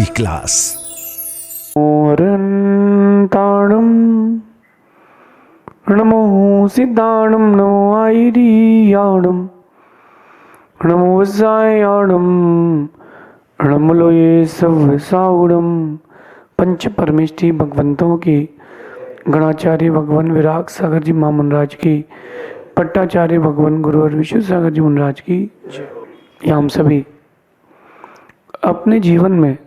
की क्लास। ताणम नमो सिद्धाणम नमो आईरियाणम नमो वसायाणम नमो लोये सवसाउणम। पंच परमेष्टि भगवंतों की, गणाचार्य भगवान विराग सागर जी महामनराज की, पट्टाचार्य भगवान गुरुवर विष्णु सागर जी महाराज की। ये हम सभी अपने जीवन में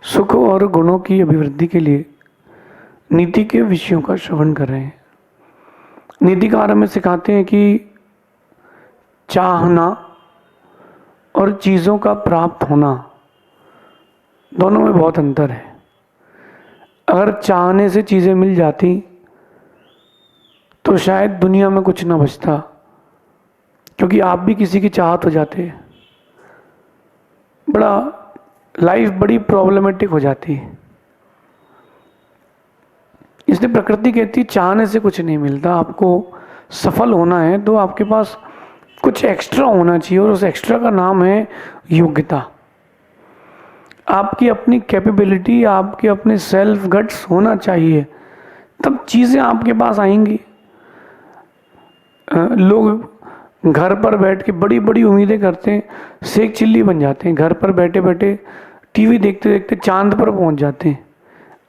सुख और गुणों की अभिवृद्धि के लिए नीति के विषयों का श्रवण कर रहे हैं। नीतिकार हमें सिखाते हैं कि चाहना और चीज़ों का प्राप्त होना दोनों में बहुत अंतर है। अगर चाहने से चीज़ें मिल जाती तो शायद दुनिया में कुछ ना बचता, क्योंकि आप भी किसी की चाहत हो जाते, लाइफ बड़ी प्रॉब्लमेटिक हो जाती है। इसलिए प्रकृति कहती है चाहने से कुछ नहीं मिलता। आपको सफल होना है तो आपके पास कुछ एक्स्ट्रा होना चाहिए, और उस एक्स्ट्रा का नाम है योग्यता। आपकी अपनी कैपेबिलिटी, आपके अपने सेल्फ गट्स होना चाहिए, तब चीज़ें आपके पास आएंगी। लोग घर पर बैठ के बड़ी बड़ी उम्मीदें करते हैं, सेक चिल्ली बन जाते हैं। घर पर बैठे बैठे टीवी देखते देखते चांद पर पहुंच जाते हैं।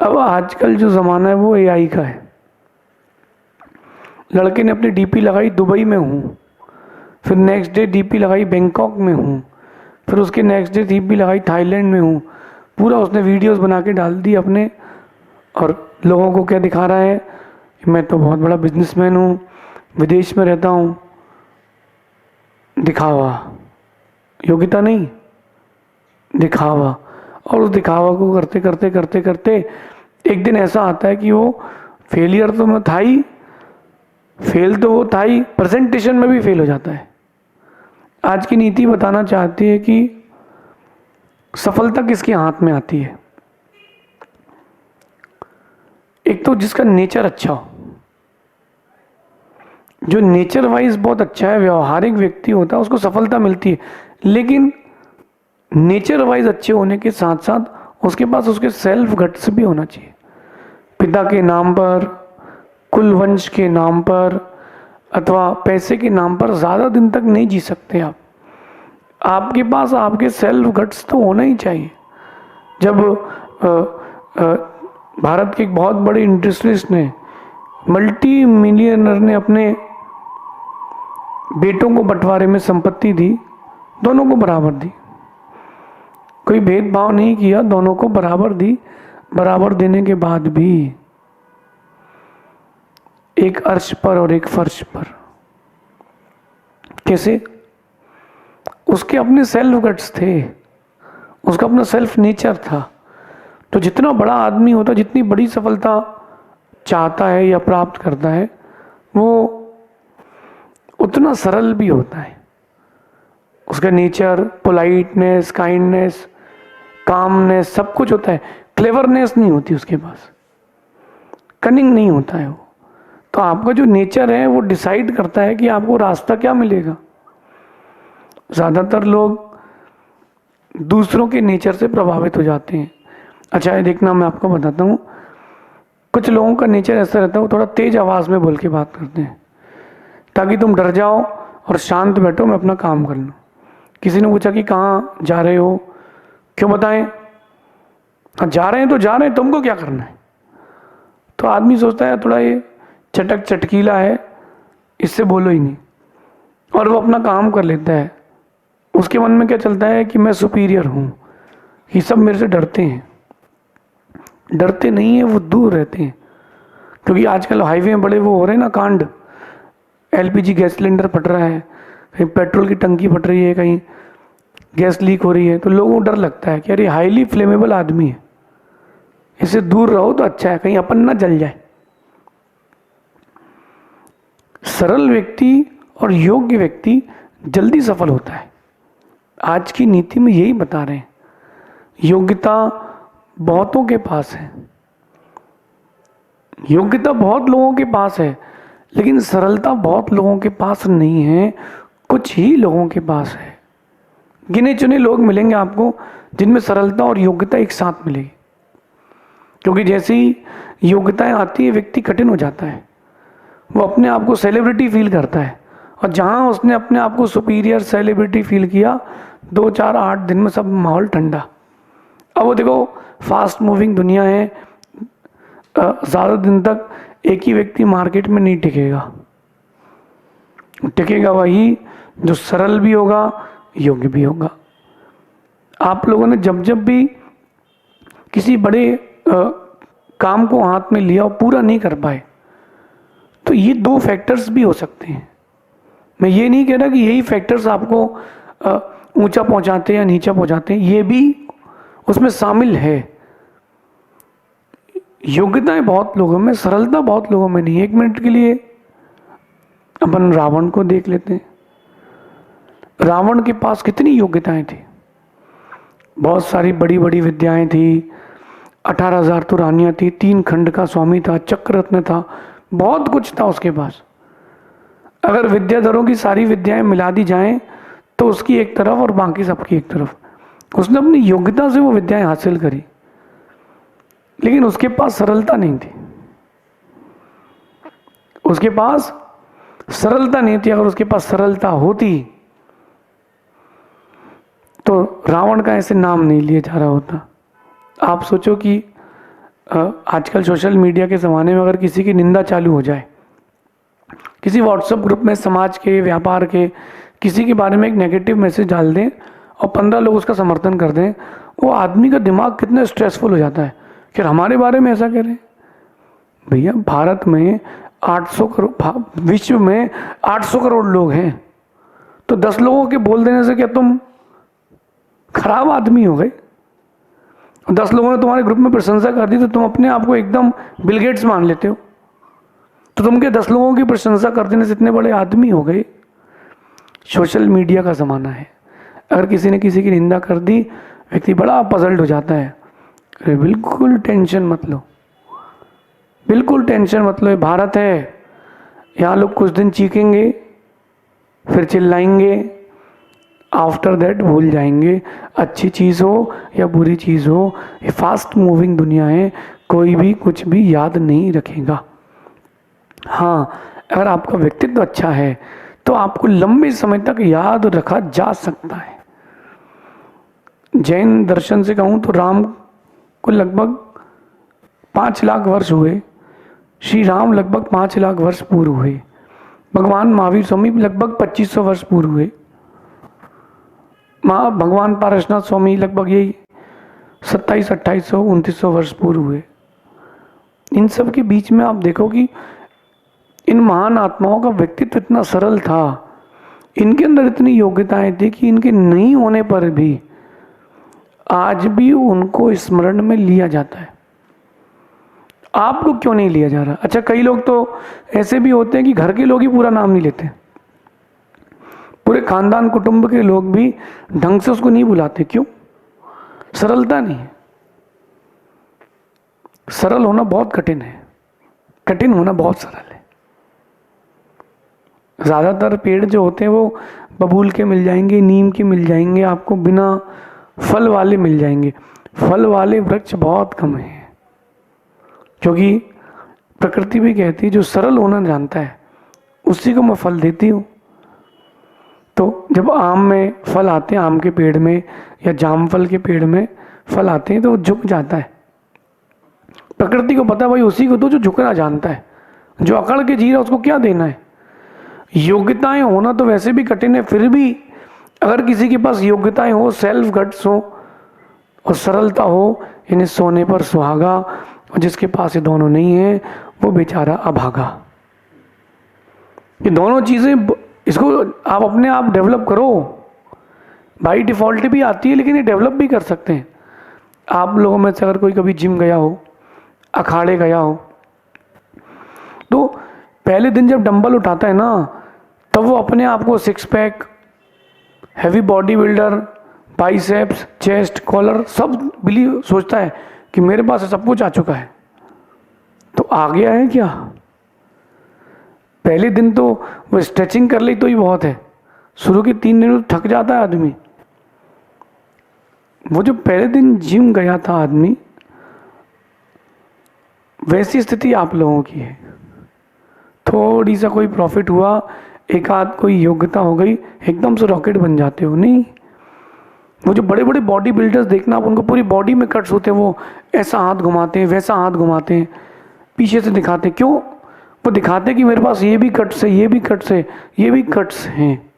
अब आजकल जो ज़माना है वो एआई का है। लड़के ने अपनी डीपी लगाई दुबई में हूँ, फिर नेक्स्ट डे डीपी लगाई बैंकॉक में हूँ, फिर उसके नेक्स्ट डे डीपी लगाई थाईलैंड में हूँ। पूरा उसने वीडियोस बना के डाल दी अपने, और लोगों को क्या दिखा रहा है, मैं तो बहुत बड़ा बिजनेसमैन हूँ, विदेश में रहता हूँ। दिखावा, योग्यता नहीं, दिखावा। और उस दिखावा को करते करते करते करते एक दिन ऐसा आता है कि वो फेलियर तो मैं था ही, फेल तो वो था ही, प्रेजेंटेशन में भी फेल हो जाता है। आज की नीति बताना चाहती है कि सफलता किसके हाथ में आती है। एक तो जिसका नेचर अच्छा हो, जो नेचर वाइज बहुत अच्छा है, व्यवहारिक व्यक्ति होता है, उसको सफलता मिलती है। लेकिन नेचर वाइज अच्छे होने के साथ साथ उसके पास उसके सेल्फ गट्स भी होना चाहिए। पिता के नाम पर, कुल वंश के नाम पर, अथवा पैसे के नाम पर ज़्यादा दिन तक नहीं जी सकते आप। आपके पास आपके सेल्फ गट्स तो होना ही चाहिए। जब भारत के एक बहुत बड़े इंडस्ट्रियलिस्ट ने, मल्टी मिलियनर ने अपने बेटों को बंटवारे में संपत्ति दी, दोनों को बराबर दी, कोई भेदभाव नहीं किया, दोनों को बराबर दी। बराबर देने के बाद भी एक अर्श पर और एक फर्श पर। कैसे? उसके अपने सेल्फ गट्स थे, उसका अपना सेल्फ नेचर था। तो जितना बड़ा आदमी होता, जितनी बड़ी सफलता चाहता है या प्राप्त करता है, वो उतना सरल भी होता है। उसका नेचर, पोलाइटनेस, काइंडनेस, कामनेस, सब कुछ होता है। क्लेवरनेस नहीं होती उसके पास, कनिंग नहीं होता है वो। तो आपका जो नेचर है वो डिसाइड करता है कि आपको रास्ता क्या मिलेगा। ज़्यादातर लोग दूसरों के नेचर से प्रभावित हो जाते हैं। अच्छा, ये देखना, मैं आपको बताता हूँ, कुछ लोगों का नेचर ऐसा रहता है, वो थोड़ा तेज आवाज़ में बोल के बात करते हैं ताकि तुम डर जाओ और शांत बैठो, मैं अपना काम कर लूँ। किसी ने पूछा कि कहाँ जा रहे हो, क्यों बताएं? हाँ, जा रहे हैं तो जा रहे हैं, तुमको क्या करना है? तो आदमी सोचता है थोड़ा ये चटक चटकीला है, इससे बोलो ही नहीं, और वो अपना काम कर लेता है। उसके मन में क्या चलता है कि मैं सुपीरियर हूँ, ये सब मेरे से डरते हैं। डरते नहीं है, वो दूर रहते हैं। क्योंकि आजकल हाईवे में बड़े वो हो रहे हैं ना कांड, एलपीजी गैस सिलेंडर फट रहा है, कहीं पेट्रोल की टंकी फट रही है, कहीं गैस लीक हो रही है, तो लोगों को डर लगता है कि अरे हाईली फ्लेमेबल आदमी है, इससे दूर रहो तो अच्छा है, कहीं अपन ना जल जाए। सरल व्यक्ति और योग्य व्यक्ति जल्दी सफल होता है। आज की नीति में यही बता रहे हैं। योग्यता बहुतों के पास है, योग्यता बहुत लोगों के पास है, लेकिन सरलता बहुत लोगों के पास नहीं है, कुछ ही लोगों के पास है। गिने चुने लोग मिलेंगे आपको जिनमें सरलता और योग्यता एक साथ मिलेगी, क्योंकि जैसे ही योग्यताएं आती है व्यक्ति कठिन हो जाता है, वो अपने आप को सेलिब्रिटी फील करता है, और जहाँ उसने अपने आप को सुपीरियर सेलिब्रिटी फील किया 2-4-8 दिन में सब माहौल ठंडा। अब वो देखो फास्ट मूविंग दुनिया है, ज़्यादा दिन तक एक ही व्यक्ति मार्केट में नहीं टिकेगा। टिकेगा वही जो सरल भी होगा, योग्य भी होगा। आप लोगों ने जब जब भी किसी बड़े काम को हाथ में लिया और पूरा नहीं कर पाए, तो ये 2 फैक्टर्स भी हो सकते हैं। मैं ये नहीं कह रहा कि यही फैक्टर्स आपको ऊंचा पहुंचाते हैं या नीचा पहुंचाते हैं, ये भी उसमें शामिल है। योग्यताएं बहुत लोगों में, सरलता बहुत लोगों में नहीं है। 1 मिनट के लिए अपन रावण को देख लेते हैं। रावण के पास कितनी योग्यताएं थी, बहुत सारी बड़ी बड़ी विद्याएं थी, 18,000 तो रानियां थी, 3 खंड का स्वामी था, चक्र रत्न था, बहुत कुछ था उसके पास। अगर विद्याधरों की सारी विद्याएं मिला दी जाएं तो उसकी एक तरफ और बाकी सबकी एक तरफ। उसने अपनी योग्यता से वो विद्याएं हासिल करी, लेकिन उसके पास सरलता नहीं थी। उसके पास सरलता नहीं थी। अगर उसके पास सरलता होती तो रावण का ऐसे नाम नहीं लिया जा रहा होता। आप सोचो कि आजकल सोशल मीडिया के ज़माने में अगर किसी की निंदा चालू हो जाए, किसी व्हाट्सएप ग्रुप में समाज के, व्यापार के किसी के बारे में एक नेगेटिव मैसेज डाल दें और 15 लोग उसका समर्थन कर दें, वो आदमी का दिमाग कितना स्ट्रेसफुल हो जाता है कि हमारे बारे में ऐसा कह रहे हैं। भैया भारत में 800 करोड़, विश्व में 800 करोड़ लोग हैं, तो 10 लोगों के बोल देने से क्या तुम खराब आदमी हो गए? 10 लोगों ने तुम्हारे ग्रुप में प्रशंसा कर दी तो तुम अपने आप को एकदम बिल गेट्स मान लेते हो। तो तुम क्या 10 लोगों की प्रशंसा कर देने से इतने बड़े आदमी हो गए? सोशल मीडिया का ज़माना है। अगर किसी ने किसी की निंदा कर दी, व्यक्ति बड़ा पजल्ड हो जाता है। अरे बिल्कुल टेंशन मत लो, बिल्कुल टेंशन मत लो। ये भारत है, यहाँ लोग कुछ दिन चीखेंगे, फिर चिल्लाएंगे, आफ्टर दैट भूल जाएंगे। अच्छी चीज़ हो या बुरी चीज़ हो, ये फास्ट मूविंग दुनिया है, कोई भी कुछ भी याद नहीं रखेगा। हाँ, अगर आपका व्यक्तित्व अच्छा है तो आपको लंबे समय तक याद रखा जा सकता है। जैन दर्शन से कहूँ तो राम को लगभग 5 लाख वर्ष हुए, श्री राम लगभग 5 लाख वर्ष पूर्व हुए, भगवान महावीर स्वामी लगभग 2500 वर्ष पूर्व हुए, भगवान पारसनाथ स्वामी लगभग यही 2700, 2800, 2900 वर्ष पूर्व हुए। इन सब के बीच में आप देखो कि इन महान आत्माओं का व्यक्तित्व इतना सरल था, इनके अंदर इतनी योग्यताएं थी कि इनके नहीं होने पर भी आज भी उनको स्मरण में लिया जाता है। आपको क्यों नहीं लिया जा रहा? अच्छा, कई लोग तो ऐसे भी होते हैं कि घर के लोग ही पूरा नाम नहीं लेते, पूरे खानदान कुटुंब के लोग भी ढंग से उसको नहीं बुलाते। क्यों? सरलता नहीं है। सरल होना बहुत कठिन है, कठिन होना बहुत सरल है। ज़्यादातर पेड़ जो होते हैं वो बबूल के मिल जाएंगे, नीम के मिल जाएंगे, आपको बिना फल वाले मिल जाएंगे। फल वाले वृक्ष बहुत कम हैं, क्योंकि प्रकृति भी कहती है जो सरल होना जानता है उसी को मैं फल देती हूँ। तो जब आम में फल आते हैं, आम के पेड़ में या जामफल के पेड़ में फल आते हैं तो वो झुक जाता है। प्रकृति को पता है भाई उसी को तो जो झुकना जानता है, जो अकड़ के जी रहा उसको क्या देना है। योग्यताएं होना तो वैसे भी कठिन है, फिर भी अगर किसी के पास योग्यताएं हो, सेल्फ गट्स हो और सरलता हो, यानी सोने पर सुहागा, और जिसके पास ये दोनों नहीं है वो बेचारा अभागा। ये दोनों चीज़ें इसको आप अपने आप डेवलप करो। बाई डिफ़ॉल्ट भी आती है, लेकिन ये डेवलप भी कर सकते हैं। आप लोगों में से अगर कोई कभी जिम गया हो, अखाड़े गया हो, तो पहले दिन जब डंबल उठाता है ना, तब वो अपने आप को 6 pack, heavy body builder, biceps, chest, collar सब बिलीव सोचता है कि मेरे पास सब कुछ आ चुका है। तो आ गया है क्या? पहले दिन तो वो स्ट्रेचिंग कर ली तो ही बहुत है, शुरू के 3 दिन तो थक जाता है आदमी। वो जो पहले दिन जिम गया था आदमी, वैसी स्थिति आप लोगों की है। थोड़ी सा कोई प्रॉफिट हुआ, एक आध कोई योग्यता हो गई, एकदम से रॉकेट बन जाते हो। नहीं, वो जो बड़े बड़े बॉडी बिल्डर्स देखना, आप उनको पूरी बॉडी में कट्स होते हैं, वो ऐसा हाथ घुमाते हैं, वैसा हाथ घुमाते हैं, पीछे से दिखाते हैं। क्यों? वो दिखाते हैं कि मेरे पास ये भी कट्स है, ये भी कट्स है, ये भी कट्स हैं।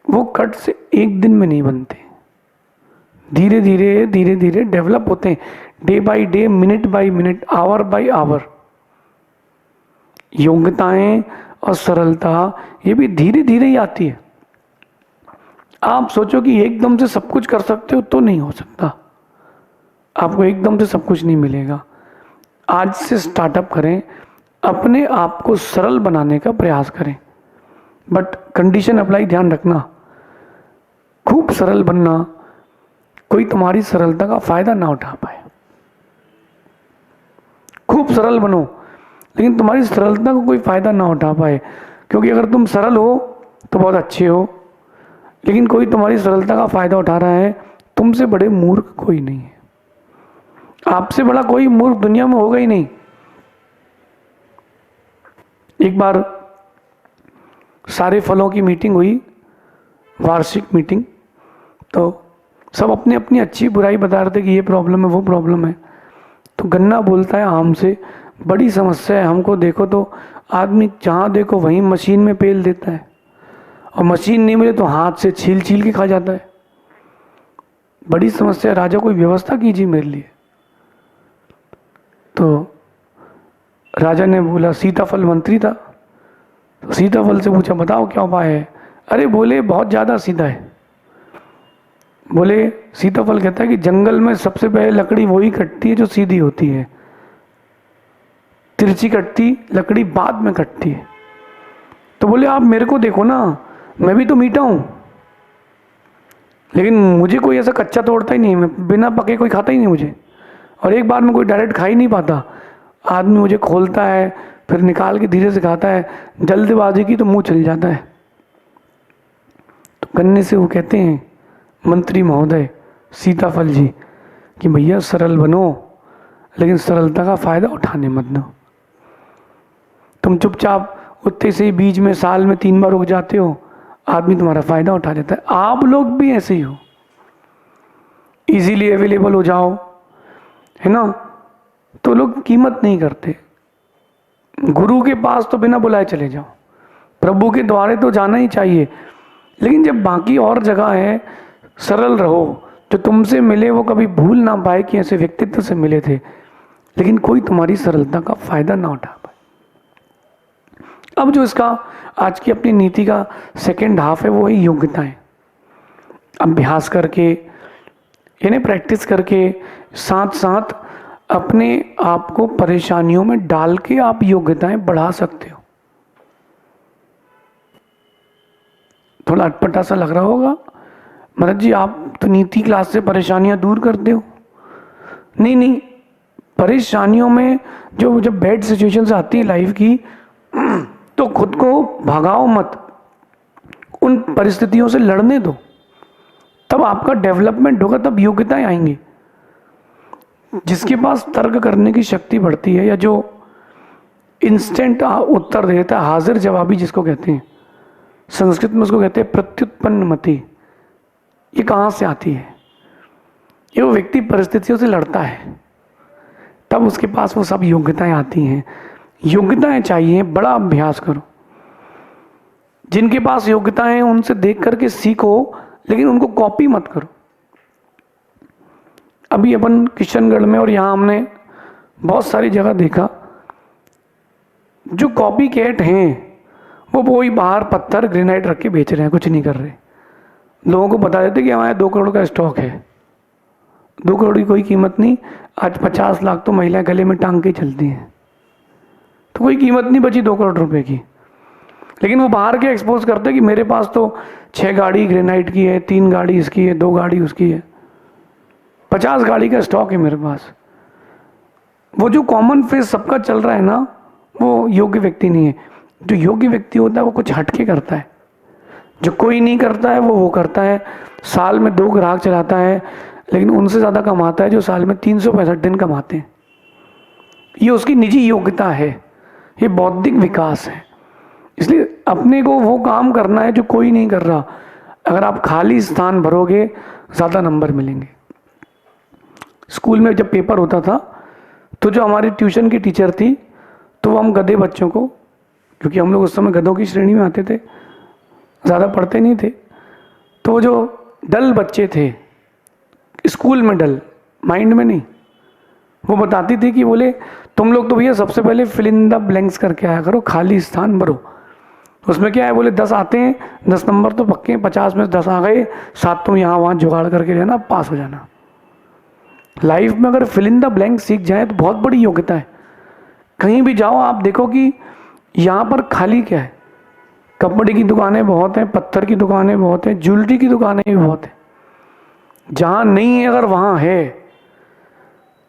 वो कट्स एक दिन में नहीं बनते, धीरे धीरे धीरे धीरे डेवलप होते हैं, day by day, minute by minute, hour by hour. योग्यताएं और सरलता ये भी धीरे धीरे ही आती है। आप सोचो कि एकदम से सब कुछ कर सकते हो तो नहीं हो सकता, आपको एकदम से सब कुछ नहीं मिलेगा। आज से स्टार्टअप करें, अपने आप को सरल बनाने का प्रयास करें, बट कंडीशन अप्लाई ध्यान रखना, खूब सरल बनना, कोई तुम्हारी सरलता का फायदा ना उठा पाए। खूब सरल बनो लेकिन तुम्हारी सरलता को कोई फायदा ना उठा पाए, क्योंकि अगर तुम सरल हो तो बहुत अच्छे हो, लेकिन कोई तुम्हारी सरलता का फायदा उठा रहा है, तुमसे बड़े मूर्ख कोई नहीं है। आपसे बड़ा कोई मूर्ख दुनिया में होगा ही नहीं। एक बार सारे फलों की मीटिंग हुई, वार्षिक मीटिंग, तो सब अपनी अपनी अच्छी बुराई बता रहे थे कि ये प्रॉब्लम है, वो प्रॉब्लम है। तो गन्ना बोलता है आम से, बड़ी समस्या है हमको, देखो तो आदमी जहाँ देखो वहीं मशीन में पेल देता है, और मशीन नहीं मिले तो हाथ से छील छील के खा जाता है। बड़ी समस्या है, राजा कोई व्यवस्था कीजिए मेरे लिए। तो राजा ने बोला, सीताफल मंत्री था, तो सीताफल से पूछा बताओ क्या उपाय है। अरे बोले बहुत ज़्यादा सीधा है। बोले, सीताफल कहता है कि जंगल में सबसे पहले लकड़ी वही कटती है जो सीधी होती है, तिरछी कटती लकड़ी बाद में कटती है। तो बोले आप मेरे को देखो ना, मैं भी तो मीठा हूं, लेकिन मुझे कोई ऐसा कच्चा तोड़ता ही नहीं, मैं बिना पके कोई खाता ही नहीं मुझे, और एक बार में कोई डायरेक्ट खा ही नहीं पाता। आदमी मुझे खोलता है, फिर निकाल के धीरे से खाता है, जल्दबाजी की तो मुंह चल जाता है। तो गन्ने से वो कहते हैं मंत्री महोदय सीताफल जी कि भैया सरल बनो, लेकिन सरलता का फायदा उठाने मत दो। तुम चुपचाप उतने से ही बीज में साल में 3 बार उग जाते हो, आदमी तुम्हारा फायदा उठा लेता है। आप लोग भी ऐसे ही हो, इजीली अवेलेबल हो जाओ, है ना, तो लोग कीमत नहीं करते। गुरु के पास तो बिना बुलाए चले जाओ, प्रभु के द्वारे तो जाना ही चाहिए, लेकिन जब बाकी और जगह है, सरल रहो। जो तुमसे मिले वो कभी भूल ना पाए कि ऐसे व्यक्तित्व से मिले थे, लेकिन कोई तुम्हारी सरलता का फायदा ना उठा पाए। अब जो इसका आज की अपनी नीति का सेकेंड हाफ है, वो है योग्यताएं। अभ्यास करके, यानी प्रैक्टिस करके, साथ साथ अपने आप को परेशानियों में डाल के आप योग्यताएं बढ़ा सकते हो। थोड़ा अटपटा सा लग रहा होगा, महाराज जी आप तो नीति क्लास से परेशानियां दूर करते हो। नहीं नहीं, परेशानियों में जो जब बैड सिचुएशंस आती है लाइफ की, तो खुद को भगाओ मत, उन परिस्थितियों से लड़ने दो, तब आपका डेवलपमेंट होगा, तब योग्यताएं आएंगी। जिसके पास तर्क करने की शक्ति बढ़ती है, या जो इंस्टेंट उत्तर देता है, हाजिर जवाबी जिसको कहते हैं, संस्कृत में उसको कहते हैं प्रत्युत्पन्न मति। ये कहाँ से आती है? ये वो व्यक्ति परिस्थितियों से लड़ता है, तब उसके पास वो सब योग्यताएं आती हैं। योग्यताएं चाहिए, बड़ा अभ्यास करो। जिनके पास योग्यताएं हैं उनसे देख करके सीखो, लेकिन उनको कॉपी मत करो। अभी अपन किशनगढ़ में और यहाँ हमने बहुत सारी जगह देखा, जो कॉपी कैट हैं वो वही बाहर पत्थर ग्रेनाइट रख के बेच रहे हैं, कुछ नहीं कर रहे। लोगों को बता देते कि हमारे 2 करोड़ का स्टॉक है। 2 करोड़ की कोई कीमत नहीं, आज 50 लाख तो महिलाएं गले में टांग के चलती हैं, तो कोई कीमत नहीं बची 2 करोड़ रुपए की। लेकिन वो बाहर के एक्सपोज करते कि मेरे पास तो 6 गाड़ी ग्रेनाइट की है, 3 गाड़ी इसकी है, 2 गाड़ी उसकी है, 50 गाड़ी का स्टॉक है मेरे पास। वो जो कॉमन फेस सबका चल रहा है ना, वो योग्य व्यक्ति नहीं है। जो योग्य व्यक्ति होता है वो कुछ हटके करता है, जो कोई नहीं करता है वो करता है। साल में 2 ग्राहक चलाता है, लेकिन उनसे ज़्यादा कमाता है जो साल में 365 दिन कमाते हैं। ये उसकी निजी योग्यता है, ये बौद्धिक विकास है। इसलिए अपने को वो काम करना है जो कोई नहीं कर रहा। अगर आप खाली स्थान भरोगे ज़्यादा नंबर मिलेंगे। स्कूल में जब पेपर होता था तो जो हमारी ट्यूशन की टीचर थी, तो वो हम गधे बच्चों को, क्योंकि हम लोग उस समय गधों की श्रेणी में आते थे, ज़्यादा पढ़ते नहीं थे, तो वो जो डल बच्चे थे, स्कूल में डल, माइंड में नहीं, वो बताती थी कि बोले तुम लोग तो भैया सबसे पहले फिल इन द ब्लैंक्स करके आया करो, खाली स्थान भरो। उसमें क्या है, बोले 10 आते हैं, 10 नंबर तो पक्के हैं, 50 में 10 आ गए, 7 तुम यहाँ वहाँ जुगाड़ करके रहना, पास हो जाना। लाइफ में अगर फिल इन द ब्लैंक सीख जाए तो बहुत बड़ी योग्यता है। कहीं भी जाओ आप देखो कि यहाँ पर खाली क्या है। कपड़े की दुकानें बहुत हैं, पत्थर की दुकानें बहुत हैं, ज्वेलरी की दुकानें भी बहुत हैं। जहाँ नहीं है अगर वहाँ है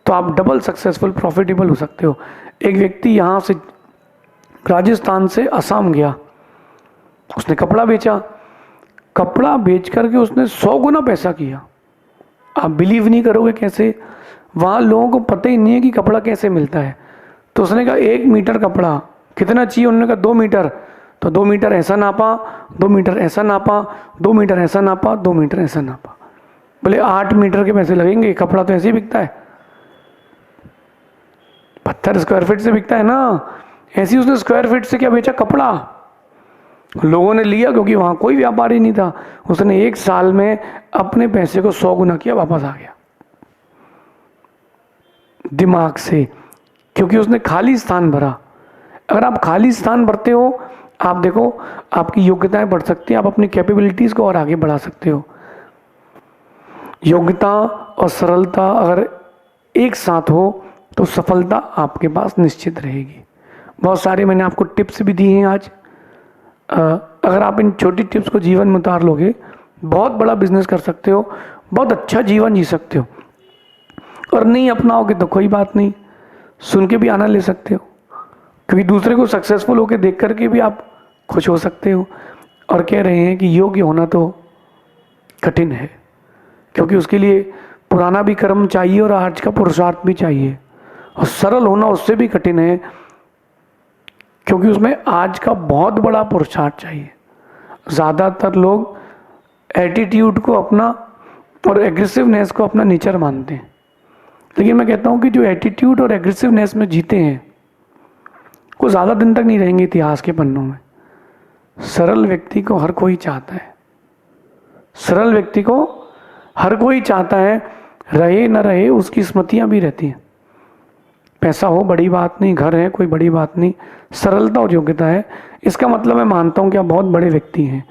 तो आप डबल सक्सेसफुल प्रॉफिटेबल हो सकते हो। एक व्यक्ति यहाँ से राजस्थान से असम गया, उसने कपड़ा बेचा, कपड़ा बेच करके उसने 100 गुना पैसा किया। आप बिलीव नहीं करोगे कैसे। वहाँ लोगों को पता ही नहीं है कि कपड़ा कैसे मिलता है। तो उसने कहा 1 मीटर कपड़ा कितना चाहिए, उन्होंने कहा 2 मीटर। तो 2 मीटर ऐसा नापा, 2 मीटर ऐसा नापा, 2 मीटर ऐसा नापा, 2 मीटर ऐसा नापा। बोले 8 मीटर के पैसे लगेंगे, कपड़ा तो ऐसे ही बिकता है, पत्थर स्क्वायर फीट से बिकता है ना। ऐसे ही उसने स्क्वायर फीट से क्या बेचा, कपड़ा। लोगों ने लिया क्योंकि वहाँ कोई व्यापारी नहीं था। उसने 1 साल में अपने पैसे को 100 गुना किया, वापस आ गया दिमाग से, क्योंकि उसने खाली स्थान भरा। अगर आप खाली स्थान भरते हो, आप देखो आपकी योग्यताएं बढ़ सकती हैं, आप अपनी कैपेबिलिटीज़ को और आगे बढ़ा सकते हो। योग्यता और सरलता अगर एक साथ हो तो सफलता आपके पास निश्चित रहेगी। बहुत सारे मैंने आपको टिप्स भी दिए हैं आज। अगर आप इन छोटी टिप्स को जीवन में उतार लोगे, बहुत बड़ा बिजनेस कर सकते हो, बहुत अच्छा जीवन जी सकते हो। और नहीं अपनाओगे तो कोई बात नहीं, सुन के भी आनंद ले सकते हो, क्योंकि दूसरे को सक्सेसफुल होकर देख करके भी आप खुश हो सकते हो। और कह रहे हैं कि योग्य होना तो कठिन है, क्योंकि उसके लिए पुराना भी कर्म चाहिए और आज का पुरुषार्थ भी चाहिए। और सरल होना उससे भी कठिन है, क्योंकि उसमें आज का बहुत बड़ा पुरुषार्थ चाहिए। ज़्यादातर लोग एटीट्यूड को अपना और एग्रेसिवनेस को अपना नेचर मानते हैं, लेकिन मैं कहता हूँ कि जो एटीट्यूड और एग्रेसिवनेस में जीते हैं वो ज़्यादा दिन तक नहीं रहेंगे इतिहास के पन्नों में। सरल व्यक्ति को हर कोई चाहता है, सरल व्यक्ति को हर कोई चाहता है, रहे न रहे उसकी स्मृतियाँ भी रहती हैं। पैसा हो बड़ी बात नहीं, घर है कोई बड़ी बात नहीं, सरलता और योग्यता है। इसका मतलब मैं मानता हूँ कि आप बहुत बड़े व्यक्ति हैं।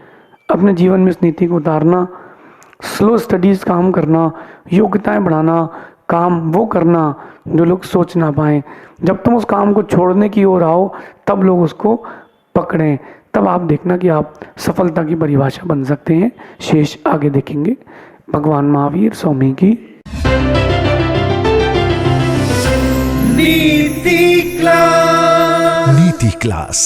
अपने जीवन में इस नीति को उतारना, स्लो स्टडीज़ काम करना, योग्यताएं बढ़ाना, काम वो करना जो लोग सोच ना पाएँ। जब तुम उस काम को छोड़ने की ओर आओ तब लोग उसको पकड़ें, तब आप देखना कि आप सफलता की परिभाषा बन सकते हैं। शेष आगे देखेंगे। भगवान महावीर स्वामी की नीति क्लास।